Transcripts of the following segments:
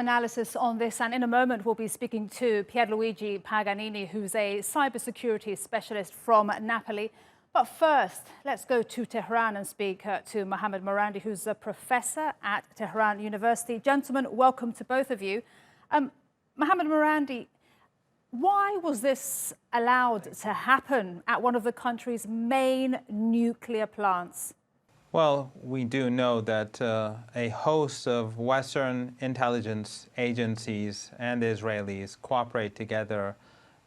Analysis on this, and in a moment we'll be speaking to Pierluigi Paganini, who's a cybersecurity specialist from Napoli. But first, let's go to Tehran and speak to Mohammad Marandi, who's a professor at Tehran University. Gentlemen, welcome to both of you. Mohammad Marandi, why was this allowed to happen at one of the country's main nuclear plants? Well, we do know that a host of Western intelligence agencies and the Israelis cooperate together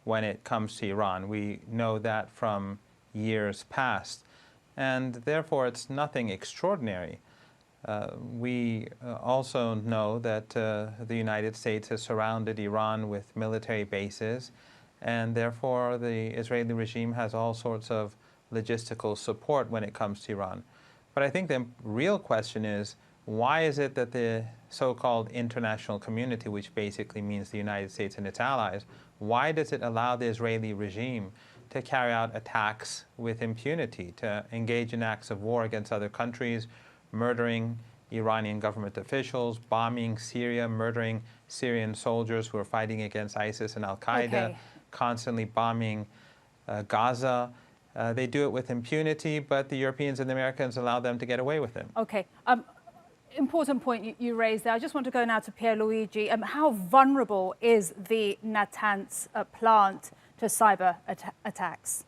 when it comes to Iran. We know that from years past, and therefore it's nothing extraordinary. We also know that the United States has surrounded Iran with military bases, and therefore the Israeli regime has all sorts of logistical support when it comes to Iran. But I think the real question is, why is it that the so-called international community, which basically means the United States and its allies, why does it allow the Israeli regime to carry out attacks with impunity, to engage in acts of war against other countries, murdering Iranian government officials, bombing Syria, murdering Syrian soldiers who are fighting against ISIS and Al-Qaeda, constantly bombing Gaza? They do it with impunity, but the Europeans and the Americans allow them to get away with it. Okay. Important point you raised there. I just want to go now to Pierluigi. How vulnerable is the Natanz plant to cyber attacks?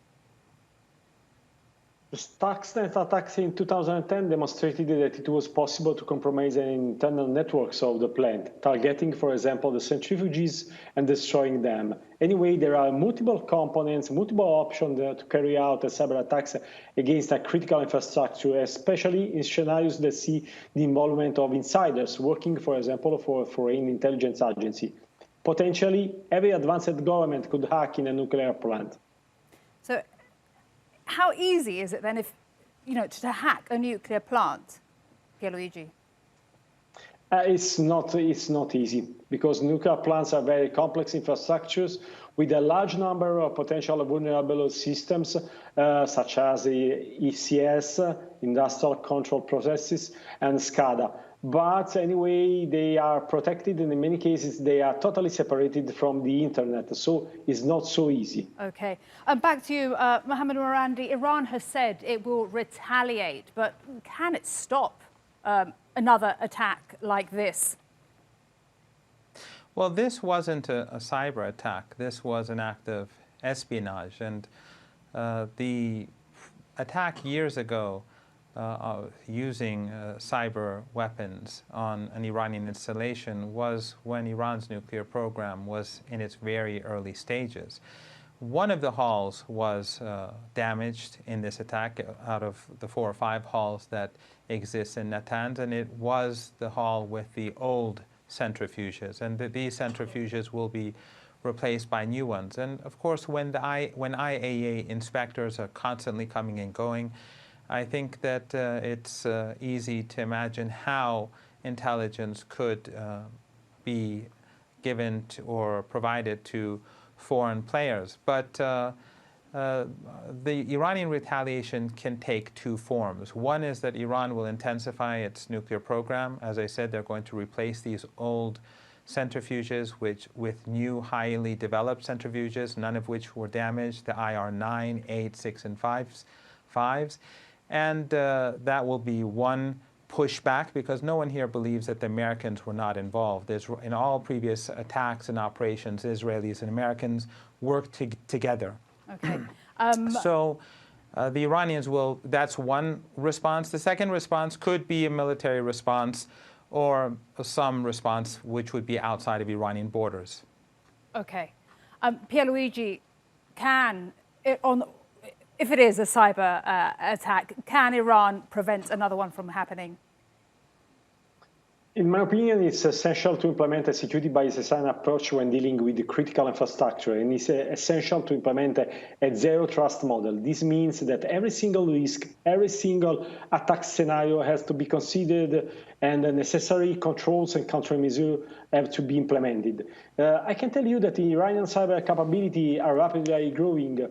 The Stuxnet attacks in 2010 demonstrated that it was possible to compromise the internal networks of the plant, targeting, for example, the centrifuges and destroying them. Anyway, there are multiple components, multiple options to carry out cyber attacks against a critical infrastructure, especially in scenarios that see the involvement of insiders working, for example, for a foreign intelligence agency. Potentially, every advanced government could hack in a nuclear plant. So, how easy is it then, if to hack a nuclear plant, Pierluigi? It's not easy, because nuclear plants are very complex infrastructures with a large number of potential vulnerable systems, such as the ECS, industrial control processes, and SCADA. But anyway, they are protected, and in many cases, they are totally separated from the internet. So it's not so easy. Okay. Back to you, Mohammad Marandi. Iran has said it will retaliate, but can it stop another attack like this? Well, this wasn't a cyber attack. This was an act of espionage. And the attack years ago using cyber weapons on an Iranian installation was when Iran's nuclear program was in its very early stages. One of the halls was damaged in this attack out of the 4 or 5 halls that exist in Natanz, and it was the hall with the old centrifuges, and these centrifuges will be replaced by new ones. And of course, when IAEA inspectors are constantly coming and going, I think that it's easy to imagine how intelligence could be given to, or provided to foreign players. But the Iranian retaliation can take 2 forms. One is that Iran will intensify its nuclear program. As I said, they're going to replace these old centrifuges with new, highly developed centrifuges, none of which were damaged, the IR-9, 8, 6, and 5s. And that will be one pushback, because no one here believes that the Americans were not involved. In all previous attacks and operations, Israelis and Americans worked together. Okay. So the Iranians will, that's one response. The second response could be a military response, or some response which would be outside of Iranian borders. Okay. Pierluigi, if it is a cyber attack, can Iran prevent another one from happening? In my opinion, it's essential to implement a security by design approach when dealing with the critical infrastructure, and it's essential to implement a zero-trust model. This means that every single risk, every single attack scenario has to be considered and the necessary controls and countermeasures have to be implemented. I can tell you that the Iranian cyber capability are rapidly growing.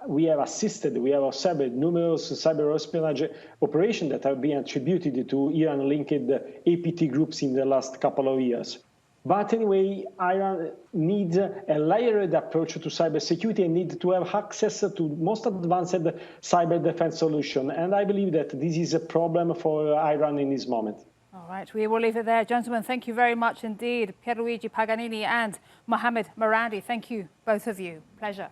We have observed numerous cyber espionage operations that have been attributed to Iran-linked APT groups in the last couple of years. But anyway, Iran needs a layered approach to cybersecurity and needs to have access to most advanced cyber defense solution. And I believe that this is a problem for Iran in this moment. All right, we will leave it there. Gentlemen, thank you very much indeed. Pierluigi Paganini and Mohammad Marandi, thank you, both of you. Pleasure.